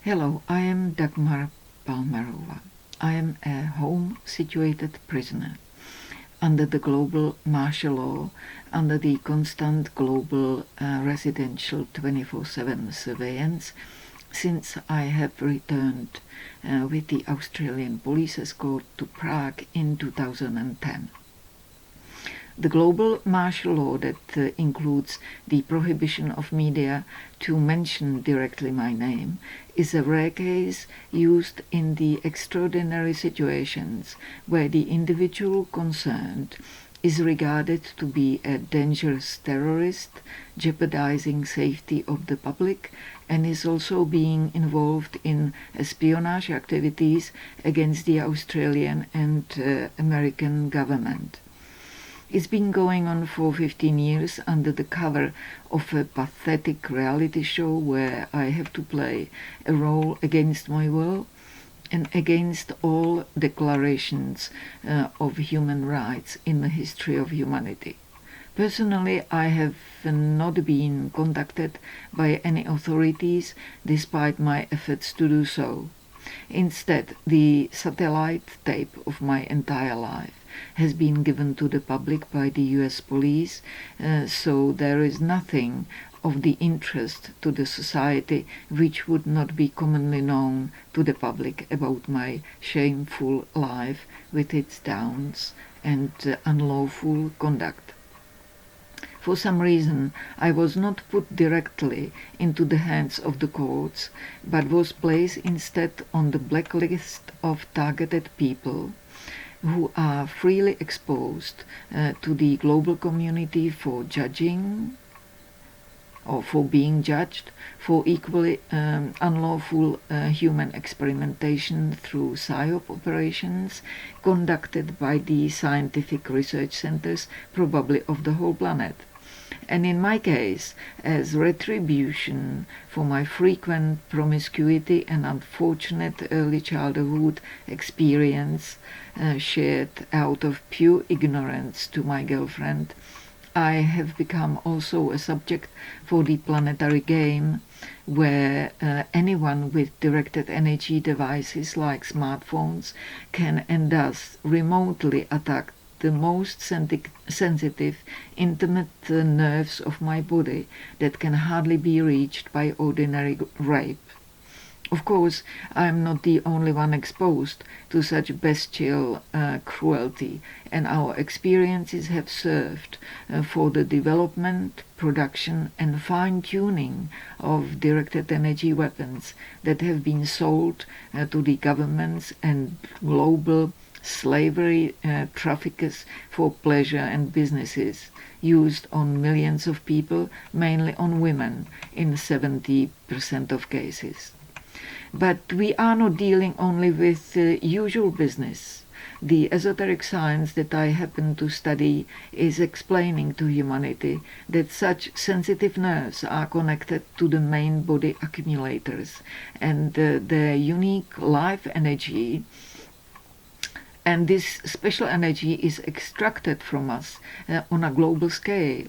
Hello, I am Dagmar Palmerova. I am a home-situated prisoner under the global martial law, under the constant global residential 24/7 surveillance, since I have returned with the Australian police escort to Prague in 2010. The global martial law that includes the prohibition of media to mention directly my name is a rare case used in the extraordinary situations where the individual concerned is regarded to be a dangerous terrorist, jeopardizing safety of the public, and is also being involved in espionage activities against the Australian and American government. It's been going on for 15 years under the cover of a pathetic reality show where I have to play a role against my will and against all declarations of human rights in the history of humanity. Personally, I have not been contacted by any authorities despite my efforts to do so. Instead, the satellite tape of my entire life has been given to the public by the US police, so there is nothing of the interest to the society which would not be commonly known to the public about my shameful life with its downs and unlawful conduct. For some reason, I was not put directly into the hands of the courts, but was placed instead on the blacklist of targeted people who are freely exposed to the global community for judging or for being judged for equally unlawful human experimentation through PSYOP operations conducted by the scientific research centers, probably of the whole planet. And in my case, as retribution for my frequent promiscuity and unfortunate early childhood experience shared out of pure ignorance to my girlfriend, I have become also a subject for the planetary game, where anyone with directed energy devices like smartphones can and does remotely attack the most sensitive, intimate nerves of my body that can hardly be reached by ordinary rape. Of course, I am not the only one exposed to such bestial cruelty, and our experiences have served for the development, production and fine-tuning of directed energy weapons that have been sold to the governments and global slavery traffickers for pleasure and businesses, used on millions of people, mainly on women, in 70% of cases. But we are not dealing only with usual business. The esoteric science that I happen to study is explaining to humanity that such sensitive nerves are connected to the main body accumulators, and their unique life energy, and this special energy is extracted from us on a global scale,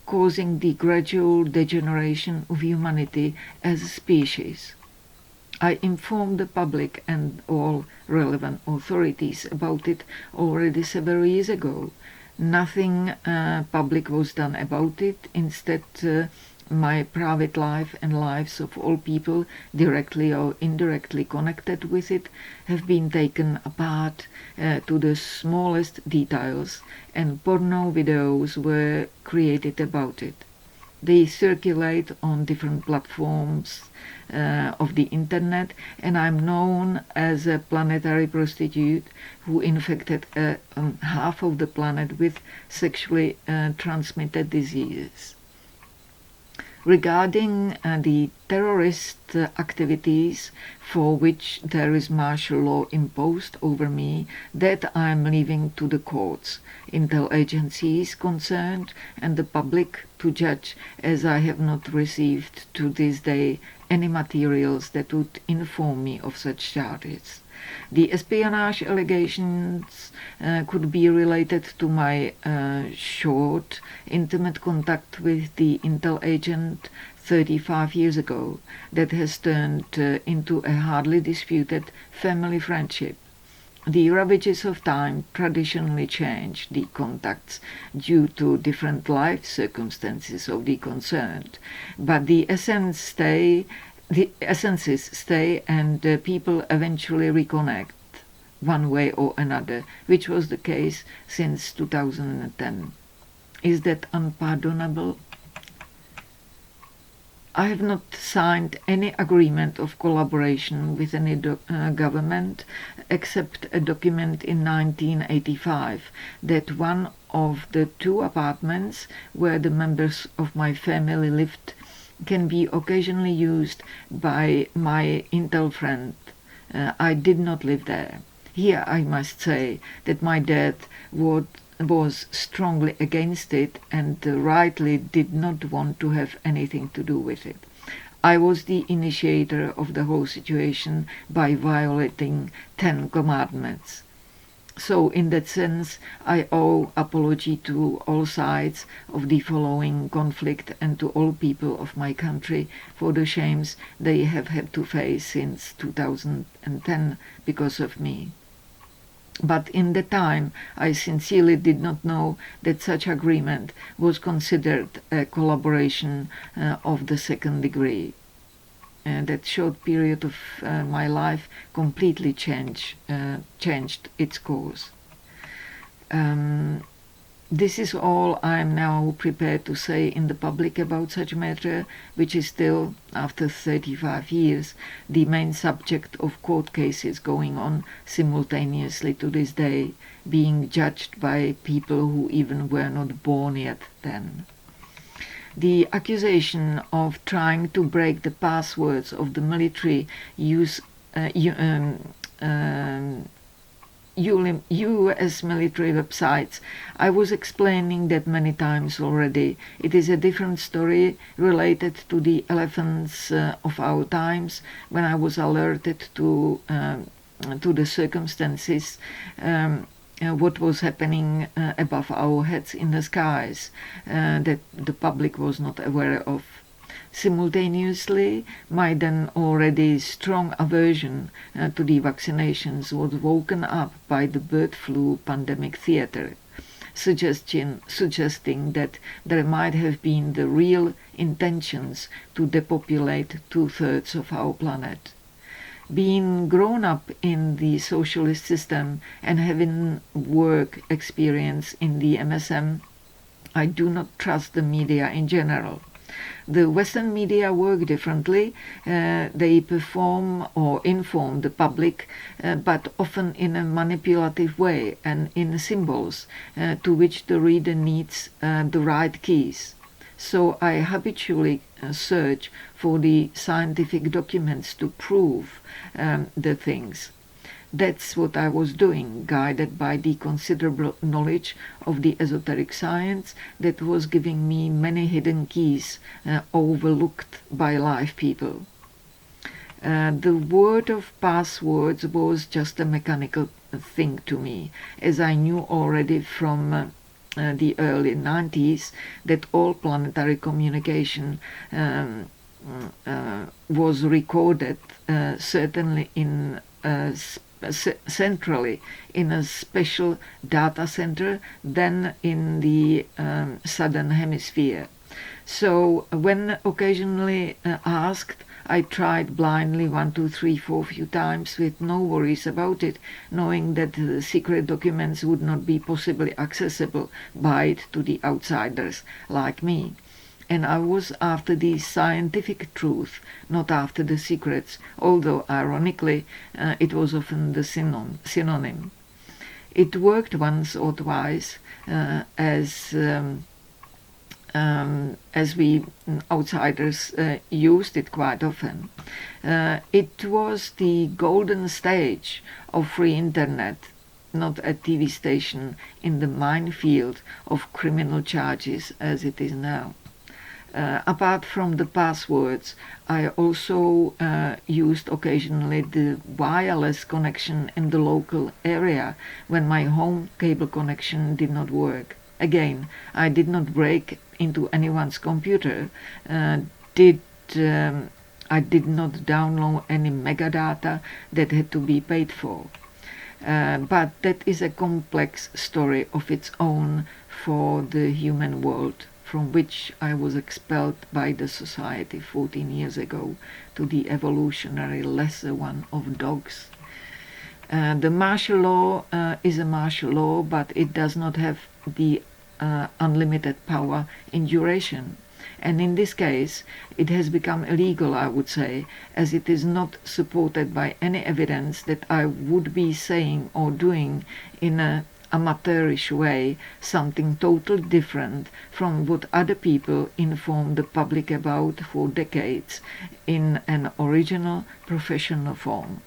causing the gradual degeneration of humanity as a species. I informed the public and all relevant authorities about it already several years ago. Nothing public was done about it. Instead, my private life and lives of all people directly or indirectly connected with it have been taken apart to the smallest details, and porno videos were created about it. They circulate on different platforms of the internet, and I'm known as a planetary prostitute who infected half of the planet with sexually transmitted diseases. Regarding the terrorist activities for which there is martial law imposed over me, that I am leaving to the courts, intel agencies concerned, and the public to judge, as I have not received to this day any materials that would inform me of such charges. The espionage allegations could be related to my short, intimate contact with the intel agent 35 years ago that has turned into a hardly disputed family friendship. The ravages of time traditionally change the contacts due to different life circumstances of the concerned, but the essences stay and people eventually reconnect one way or another, which was the case since 2010. Is that unpardonable? I have not signed any agreement of collaboration with any government except a document in 1985 that one of the 2 apartments where the members of my family lived can be occasionally used by my Intel friend. I did not live there. Here I must say that my dad was strongly against it and rightly did not want to have anything to do with it. I was the initiator of the whole situation by violating 10 commandments. So in that sense, I owe apology to all sides of the following conflict and to all people of my country for the shames they have had to face since 2010 because of me. But in the time, I sincerely did not know that such agreement was considered a collaboration of the 2nd degree. That short period of my life completely changed its course. This is all I am now prepared to say in the public about such matter, which is still, after 35 years, the main subject of court cases going on simultaneously to this day, being judged by people who even were not born yet then. The accusation of trying to break the passwords of the military US military websites. I was explaining that many times already. It is a different story related to the elephants of our times, when I was alerted to the circumstances what was happening above our heads in the skies that the public was not aware of. Simultaneously, my then already strong aversion to the vaccinations was woken up by the bird flu pandemic theater, suggesting that there might have been the real intentions to depopulate 2/3 of our planet. Being grown up in the socialist system and having work experience in the MSM, I do not trust the media in general. The Western media work differently. They perform or inform the public, but often in a manipulative way and in symbols to which the reader needs the right keys. So I habitually search for the scientific documents to prove the things. That's what I was doing, guided by the considerable knowledge of the esoteric science that was giving me many hidden keys overlooked by live people. The word of passwords was just a mechanical thing to me, as I knew already from the early 90s that all planetary communication was recorded certainly in centrally in a special data center, then in the southern hemisphere. So when occasionally asked, I tried blindly 1, 2, 3, 4 few times with no worries about it, knowing that the secret documents would not be possibly accessible by it to the outsiders like me. And I was after the scientific truth, not after the secrets, although ironically it was often the synonym. It worked once or twice as we outsiders used it quite often. It was the golden stage of free internet, not a TV station in the minefield of criminal charges as it is now. Apart from the passwords, I also used occasionally the wireless connection in the local area when my home cable connection did not work. Again, I did not break into anyone's computer, did not download any metadata that had to be paid for. But that is a complex story of its own for the human world, from which I was expelled by the society 14 years ago to the evolutionary lesser one of dogs. The martial law is a martial law, but it does not have the unlimited power in duration. And in this case, it has become illegal, I would say, as it is not supported by any evidence that I would be saying or doing in an amateurish way something totally different from what other people inform the public about for decades in an original professional form.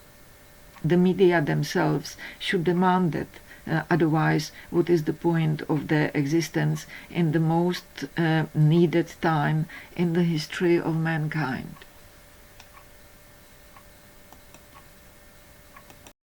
The media themselves should demand it. Otherwise, what is the point of their existence in the most needed time in the history of mankind?